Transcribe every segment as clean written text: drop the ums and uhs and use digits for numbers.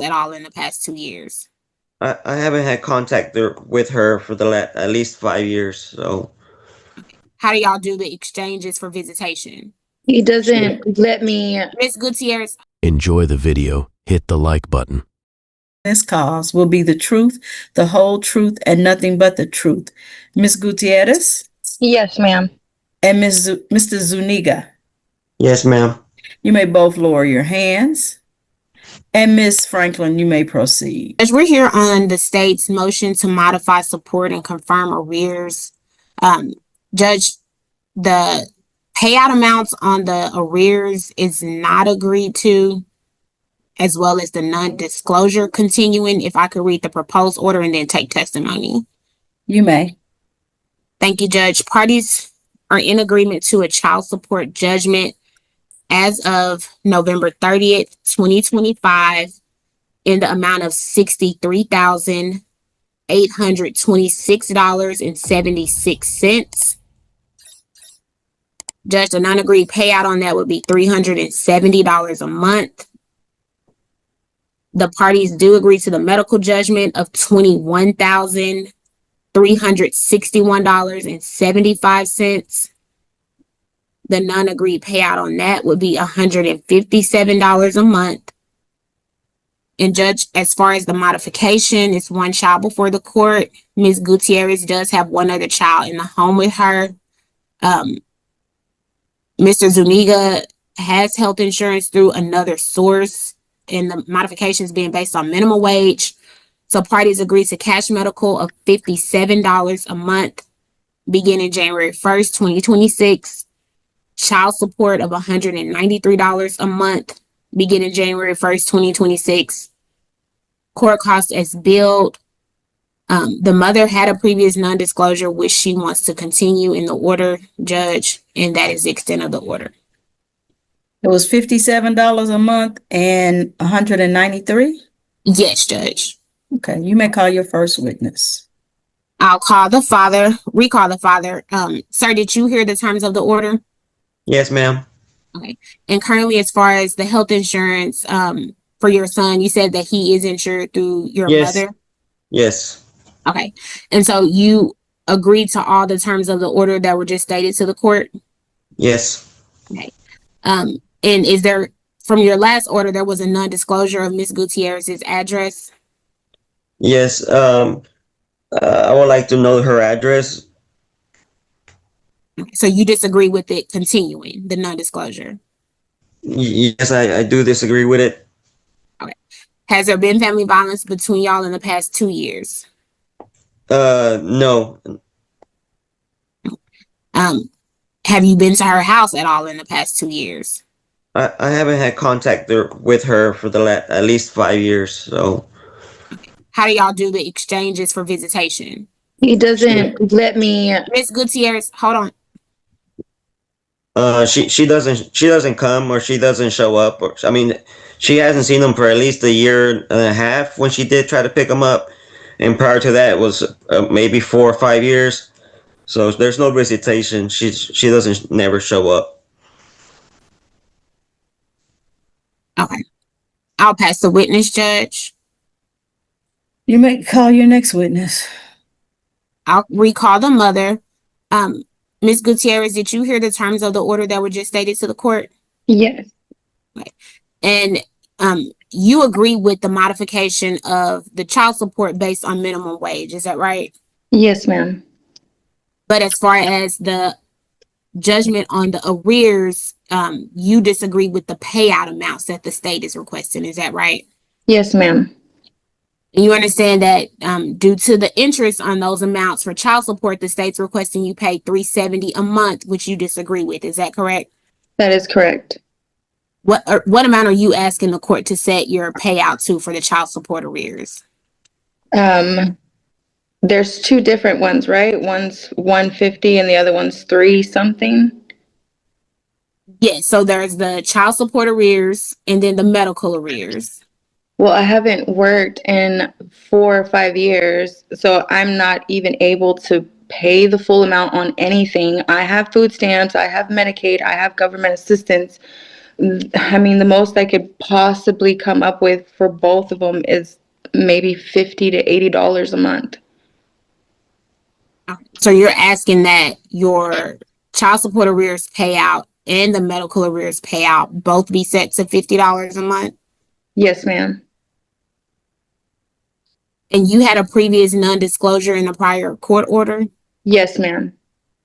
at all in the past 2 years? I haven't had contact with her for at least 5 years. So How do y'all do the exchanges for visitation? He doesn't let me. Ms. Gutierrez. Enjoy the video. Hit the like button. This cause will be the truth, the whole truth, and nothing but the truth. Ms. Gutierrez Yes, ma'am. and Mr. Zuniga, yes, ma'am. you may both lower your hands. And Ms. Franklin, you may proceed. As we're here on the state's motion to modify, support, and confirm arrears, Judge, the payout amounts on the arrears is not agreed to, as well as the non-disclosure continuing. If I could read the proposed order and then take testimony. You may. Thank you, Judge. Parties are in agreement to a child support judgment as of November 30th, 2025, in the amount of $63,826.76. Judge, the non-agreed payout on that would be $370 a month. The parties do agree to the medical judgment of $21,361.75. The non-agreed payout on that would be $157 a month. And Judge, as far as the modification, it's one child before the court. Ms. Gutierrez does have one other child in the home with her. Mr. Zuniga has health insurance through another source, and the modifications being based on minimum wage. So parties agree to cash medical of $57 a month beginning January 1st, 2026. Child support of $193 a month beginning January 1st, 2026. Court costs as billed. The mother had a previous non-disclosure, which she wants to continue in the order, Judge, and that is the extent of the order. It was $57 a month and $193? Yes, Judge. Okay, you may call your first witness. I'll recall the father. Sir, did you hear the terms of the order? Yes, ma'am. Okay. And currently, as far as the health insurance for your son, you said that he is insured through your mother? Yes. Okay. And so you agreed to all the terms of the order that were just stated to the court? Yes. Okay. And is there, from your last order, there was a non-disclosure of Ms. Gutierrez's address? Yes. I would like to know her address. So you disagree with it continuing, the non-disclosure? Yes, I do disagree with it. Okay. Has there been family violence between y'all in the past 2 years? No. Have you been to her house at all in the past 2 years? I haven't had contact with her for at least 5 years. So how do y'all do the exchanges for visitation? He doesn't let me. Ms. Gutierrez, hold on. She doesn't come, or she doesn't show up, or she hasn't seen him for at least a year and a half when she did try to pick him up, and prior to that it was maybe 4 or 5 years. So there's no visitation. She doesn't never show up. Okay, I'll pass the witness, Judge. You may call your next witness. I'll recall the mother. Ms. Gutierrez, did you hear the terms of the order that were just stated to the court? Yes. Okay. And you agree with the modification of the child support based on minimum wage, is that right? Yes, ma'am. But as far as the judgment on the arrears, you disagree with the payout amounts that the state is requesting, is that right? Yes, ma'am. And you understand that due to the interest on those amounts for child support, the state's requesting you pay $370 a month, which you disagree with. Is that correct? That is correct. What amount are you asking the court to set your payout to for the child support arrears? There's 2 different ones, right? One's 150 and the other one's 3 something. Yes. So there's the child support arrears and then the medical arrears. Well, I haven't worked in 4 or 5 years, so I'm not even able to pay the full amount on anything. I have food stamps, I have Medicaid, I have government assistance, I mean, the most I could possibly come up with for both of them is maybe $50 to $80 a month. So you're asking that your child support arrears payout and the medical arrears payout both be set to $50 a month? Yes, ma'am. And you had a previous non-disclosure in the prior court order? Yes, ma'am.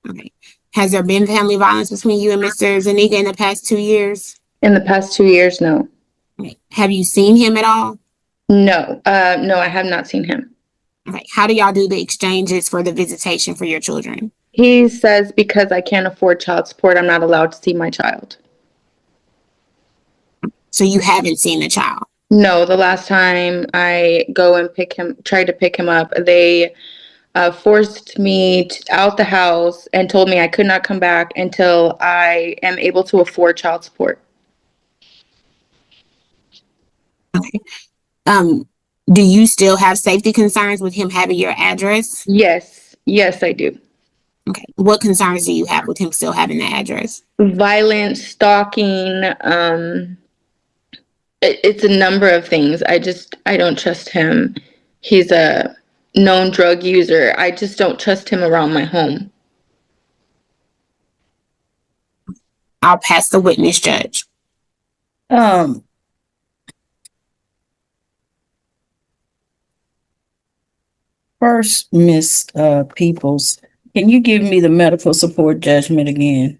Okay. Has there been family violence between you and Mr. Zuniga in the past 2 years? In the past 2 years, no. Okay. Have you seen him at all? No, no, I have not seen him. Okay. How do y'all do the exchanges for the visitation for your children? He says because I can't afford child support, I'm not allowed to see my child. So you haven't seen the child? No, the last time I go and tried to pick him up, they forced me out the house and told me I could not come back until I am able to afford child support. Okay. Do you still have safety concerns with him having your address? Yes, yes, I do. Okay. What concerns do you have with him still having the address? Violence, stalking, it's a number of things. I don't trust him. He's a known drug user. I just don't trust him around my home. I'll pass the witness, Judge. First, Miss Peoples, can you give me the medical support judgment again?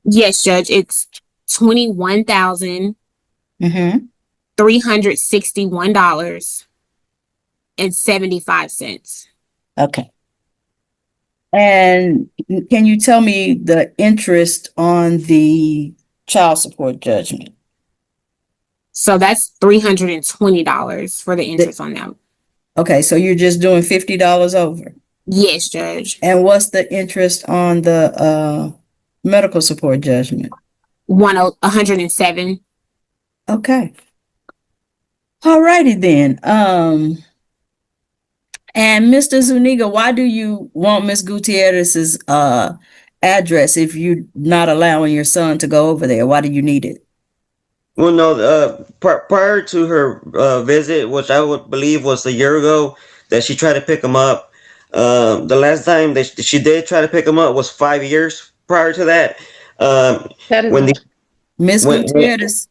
Yes, Judge. It's $21,361.75. Okay. And can you tell me the interest on the child support judgment? So that's $320 for the interest on that. Okay, so you're just doing $50 over. Yes, Judge. And what's the interest on the medical support judgment? 107. Okay. All righty then. And Mr. Zuniga, why do you want Miss Gutierrez's address if you're not allowing your son to go over there? Why do you need it? Well, no, prior to her visit, which I would believe was a year ago, that she tried to pick him up. The last time that she did try to pick him up was 5 years prior to that. That is When the Miss when Gutierrez,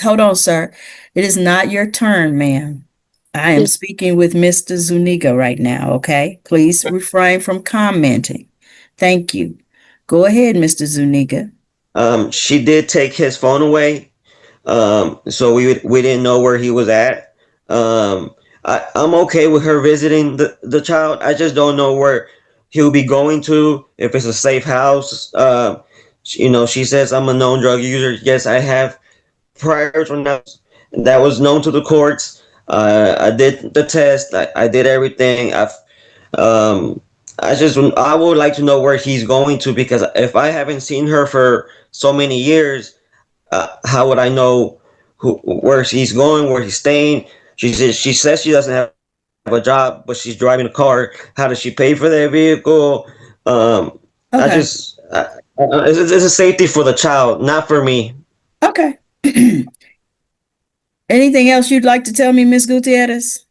hold on, sir. It is not your turn, ma'am. I am Yes. speaking with Mr. Zuniga right now, okay? Please refrain from commenting. Thank you. Go ahead, Mr. Zuniga. she did take his phone away, so we didn't know where he was at. I'm okay with her visiting the child. I just don't know where he'll be going to. If it's a safe house. She says I'm a known drug user. Yes, I have prior to that was known to the courts. I did the test. I did everything. Um, I would like to know where he's going to, because if I haven't seen her for so many years, how would I know where she's going, where he's staying? She says she doesn't have a job, but she's driving a car. How does she pay for that vehicle? Okay. It's a safety for the child, not for me. Okay. Anything else you'd like to tell me, Miss Gutierrez?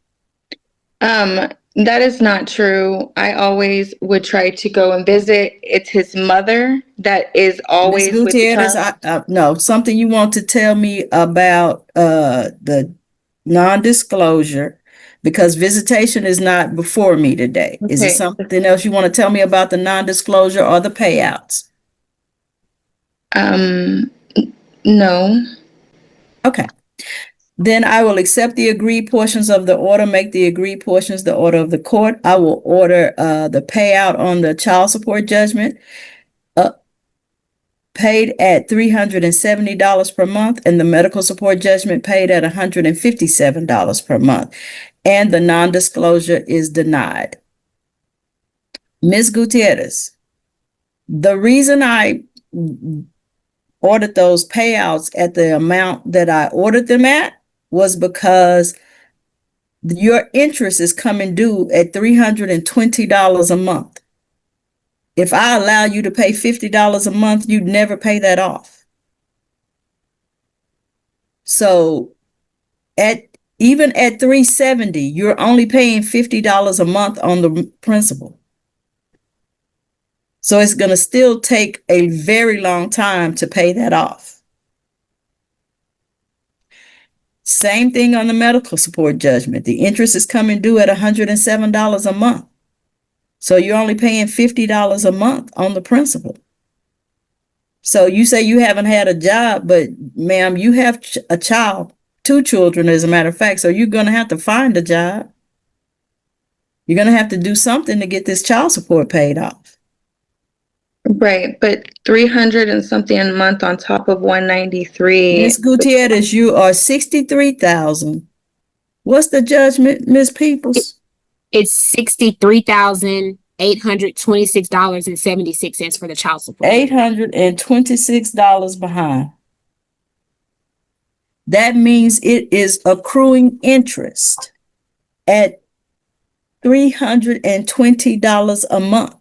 That is not true. I always would try to go and visit. It's his mother that is always Miss with the Gutierrez, child. no, something you want to tell me about the non-disclosure, because visitation is not before me today. Is it Okay. something else you want to tell me about the non-disclosure or the payouts? No. Okay. Then I will accept the agreed portions of the order, make the agreed portions the order of the court. I will order the payout on the child support judgment paid at $370 per month, and the medical support judgment paid at $157 per month. And the non-disclosure is denied. Ms. Gutierrez, the reason I ordered those payouts at the amount that I ordered them at was because your interest is coming due at $320 a month. If I allow you to pay $50 a month, you'd never pay that off. So even at 370, you're only paying $50 a month on the principal. So it's going to still take a very long time to pay that off. Same thing on the medical support judgment. The interest is coming due at $107 a month. So you're only paying $50 a month on the principal. So you say you haven't had a job, but ma'am, you have a child, 2 children, as a matter of fact. So you're going to have to find a job. You're going to have to do something to get this child support paid off. Right, but 300 and something a month on top of 193. Ms. Gutierrez, you are 63,000. What's the judgment, Ms. Peoples? It's $63,826.76 for the child support. $826 behind. That means it is accruing interest at $320 a month.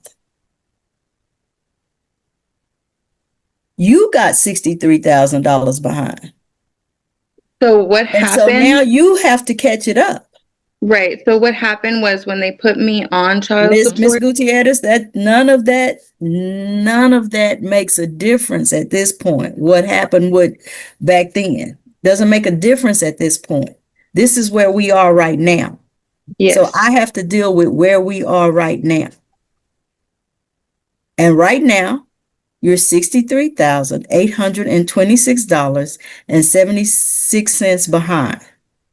You got $63,000 behind. So what And happened? so now you have to catch it up. Right. So what happened was when they put me on child Ms. support. Gutierrez, none of that makes a difference at this point. What happened back then doesn't make a difference at this point. This is where we are right now. Yes. So I have to deal with where we are right now. And right now, you're $63,826.76 behind.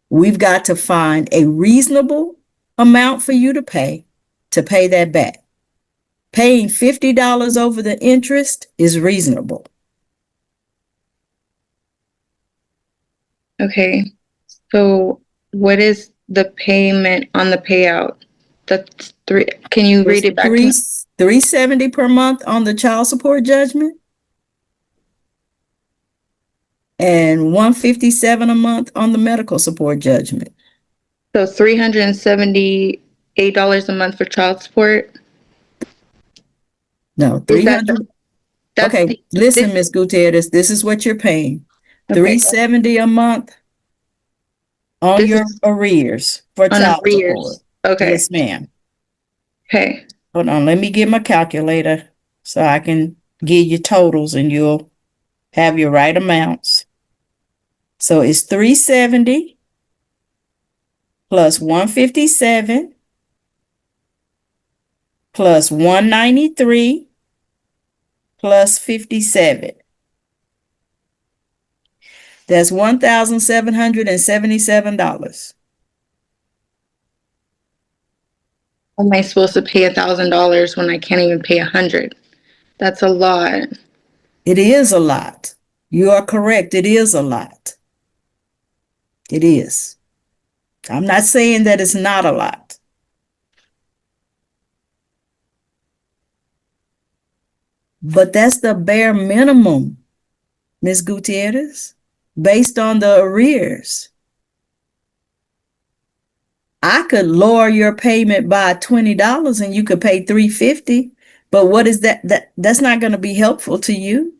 We've got to find a reasonable amount for you to pay that back. Paying $50 over the interest is reasonable. Okay. So what is the payment on the payout? That's three. Can you read it back to me? $370 per month on the child support judgment and $157 a month on the medical support judgment. So $378 a month for child support. No, Is that 300. that's Okay, listen, Ms. Gutierrez, this is what you're paying. Okay. $370 a month on This your is arrears for on child arrears. support. Okay. Yes, ma'am. Okay. Hold on, let me get my calculator so I can give you totals and you'll have your right amounts. So it's 370 plus 157 plus 193 plus 57. That's $1,777. How am I supposed to pay $1,000 when I can't even pay 100? That's a lot. It is a lot. You are correct. It is a lot. It is. I'm not saying that it's not a lot. But that's the bare minimum, Ms. Gutierrez, based on the arrears. I could lower your payment by $20 and you could pay $350. But what is that? That's not going to be helpful to you.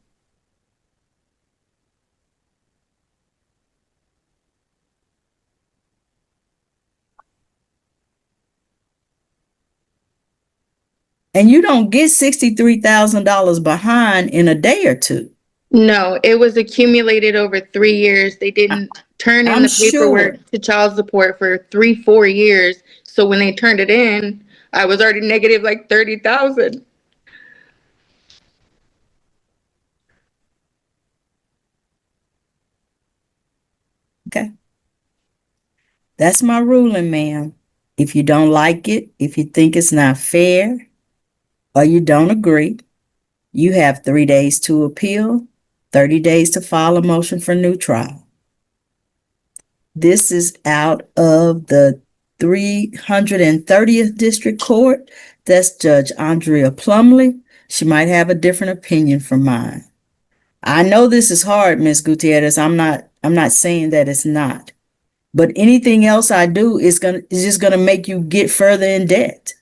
And you don't get $63,000 behind in a day or two. No, it was accumulated over 3 years. They didn't turn in I'm the paperwork sure. to child support for 4 years. So when they turned it in, I was already negative like 30,000. Okay. That's my ruling, ma'am. If you don't like it, if you think it's not fair, or you don't agree, you have 3 days to appeal, 30 days to file a motion for new trial. This is out of the 330th District Court. That's Judge Andrea Plumley. She might have a different opinion from mine. I know this is hard, Ms. Gutierrez. I'm not saying that it's not. But anything else I do is just gonna make you get further in debt.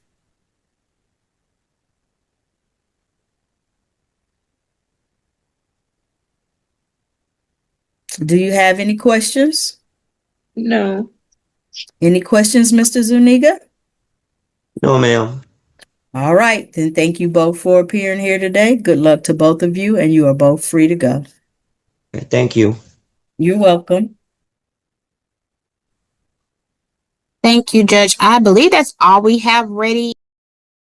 Do you have any questions? No. Any questions, Mr. Zuniga? No, ma'am. All right, then thank you both for appearing here today. Good luck to both of you, and you are both free to go. Thank you. You're welcome. Thank you, Judge. I believe that's all we have ready.